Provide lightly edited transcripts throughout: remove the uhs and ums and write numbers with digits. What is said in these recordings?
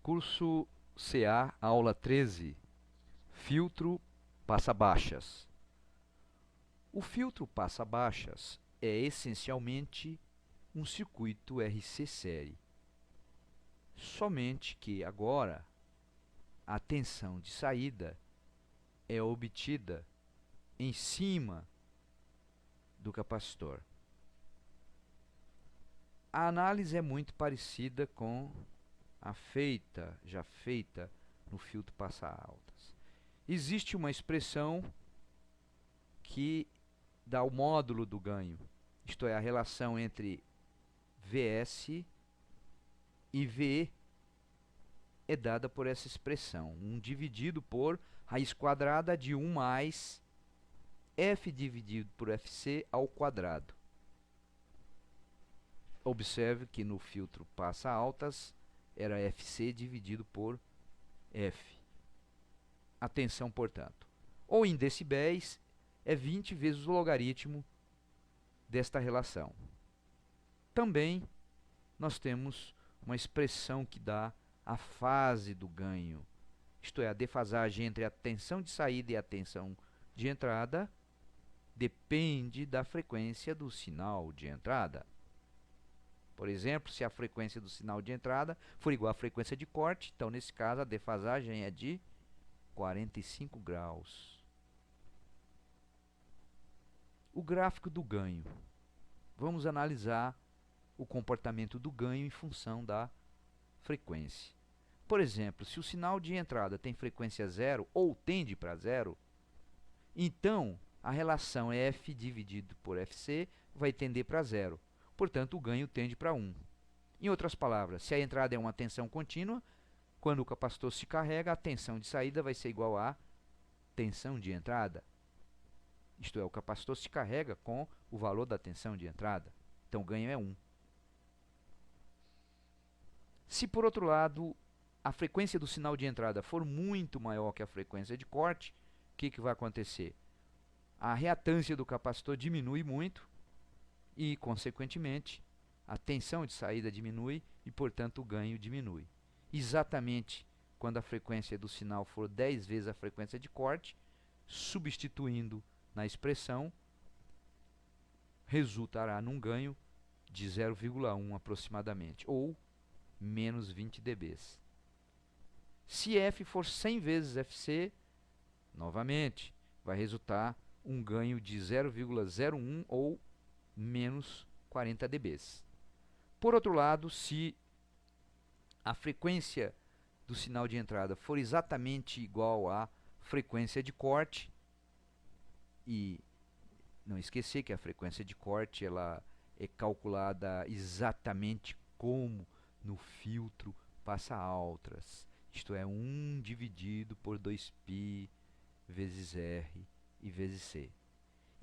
Curso CA, aula 13, filtro passa-baixas. O filtro passa-baixas é essencialmente um circuito RC série, somente que agora a tensão de saída é obtida em cima do capacitor. A análise é muito parecida com a já feita no filtro passa-altas. Existe uma expressão que dá o módulo do ganho, isto é, a relação entre Vs e VE é dada por essa expressão, 1 dividido por raiz quadrada de 1 mais F dividido por Fc ao quadrado. Observe que no filtro passa-altas era Fc dividido por F. A tensão, portanto, ou em decibéis, é 20 vezes o logaritmo desta relação. Também nós temos uma expressão que dá a fase do ganho, isto é, a defasagem entre a tensão de saída e a tensão de entrada depende da frequência do sinal de entrada. Por exemplo, se a frequência do sinal de entrada for igual à frequência de corte, então nesse caso a defasagem é de 45 graus. O gráfico do ganho. Vamos analisar o comportamento do ganho em função da frequência. Por exemplo, se o sinal de entrada tem frequência zero ou tende para zero, então a relação F dividido por Fc vai tender para zero. Portanto, o ganho tende para 1. Em outras palavras, se a entrada é uma tensão contínua, quando o capacitor se carrega, a tensão de saída vai ser igual à tensão de entrada. Isto é, o capacitor se carrega com o valor da tensão de entrada. Então, o ganho é 1. Se, por outro lado, a frequência do sinal de entrada for muito maior que a frequência de corte, o que vai acontecer? A reatância do capacitor diminui muito e, consequentemente, a tensão de saída diminui e, portanto, o ganho diminui. Exatamente quando a frequência do sinal for 10 vezes a frequência de corte, substituindo na expressão, resultará num ganho de 0,1 aproximadamente, ou menos 20 dB. Se F for 100 vezes Fc, novamente, vai resultar um ganho de 0,01 ou menos 40 dB. Por outro lado, se a frequência do sinal de entrada for exatamente igual à frequência de corte, e não esquecer que a frequência de corte ela é calculada exatamente como no filtro passa-altas, isto é, 1 dividido por 2π vezes R e vezes C.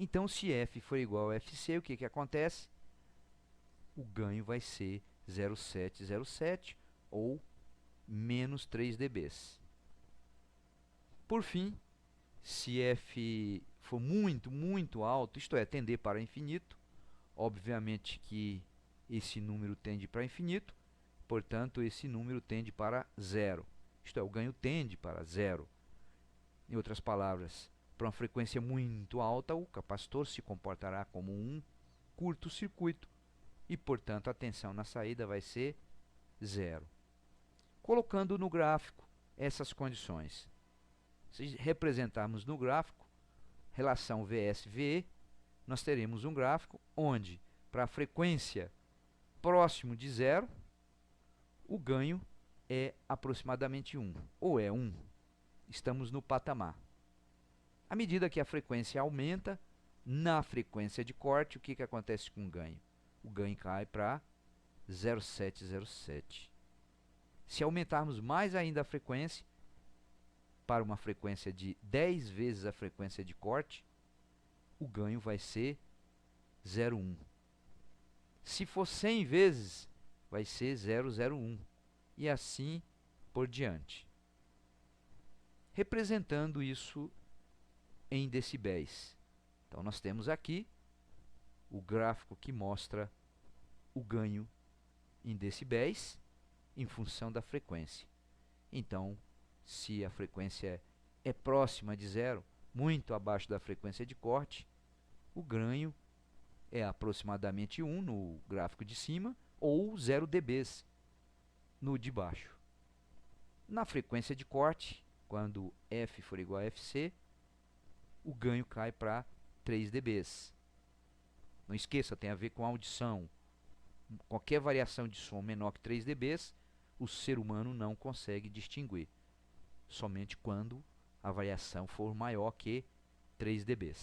Então, se F for igual a Fc, o que acontece? O ganho vai ser 0,707 ou menos 3 dB. Por fim, se F for muito, muito alto, isto é, tender para infinito, obviamente que esse número tende para infinito, portanto, esse número tende para zero. Isto é, o ganho tende para zero. Em outras palavras, para uma frequência muito alta, o capacitor se comportará como um curto-circuito e, portanto, a tensão na saída vai ser zero. Colocando no gráfico essas condições, se representarmos no gráfico relação Vs-VE, nós teremos um gráfico onde, para a frequência próximo de zero, o ganho é aproximadamente 1, ou é 1. Estamos no patamar. À medida que a frequência aumenta, na frequência de corte, o que acontece com o ganho? O ganho cai para 0,707. Se aumentarmos mais ainda a frequência, para uma frequência de 10 vezes a frequência de corte, o ganho vai ser 0,1. Se for 100 vezes, vai ser 0,01. E assim por diante. Representando isso em decibéis. Então, nós temos aqui o gráfico que mostra o ganho em decibéis em função da frequência. Então, se a frequência é próxima de zero, muito abaixo da frequência de corte, o ganho é aproximadamente 1 no gráfico de cima ou 0 dB no de baixo. Na frequência de corte, quando F for igual a FC, o ganho cai para 3 dB. Não esqueça, tem a ver com audição. Qualquer variação de som menor que 3 dB, o ser humano não consegue distinguir. Somente quando a variação for maior que 3 dB.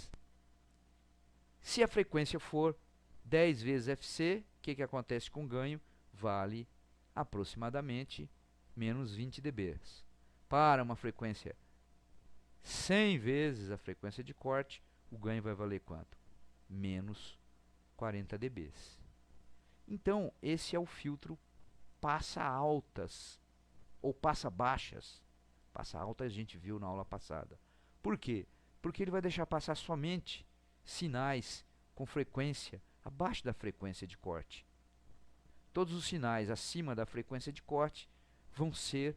Se a frequência for 10 vezes FC, o que acontece com o ganho? Vale aproximadamente menos 20 dB. Para uma frequência 100 vezes a frequência de corte, o ganho vai valer quanto? Menos 40 dB. Então, esse é o filtro passa altas ou passa baixas. Passa altas a gente viu na aula passada. Por quê? Porque ele vai deixar passar somente sinais com frequência abaixo da frequência de corte. Todos os sinais acima da frequência de corte vão ser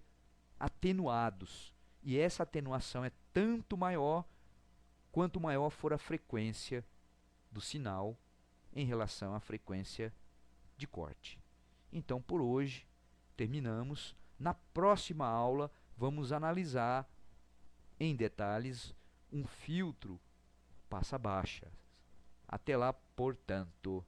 atenuados. E essa atenuação é tanto maior quanto maior for a frequência do sinal em relação à frequência de corte. Então, por hoje, terminamos. Na próxima aula, vamos analisar em detalhes um filtro passa baixa. Até lá, portanto.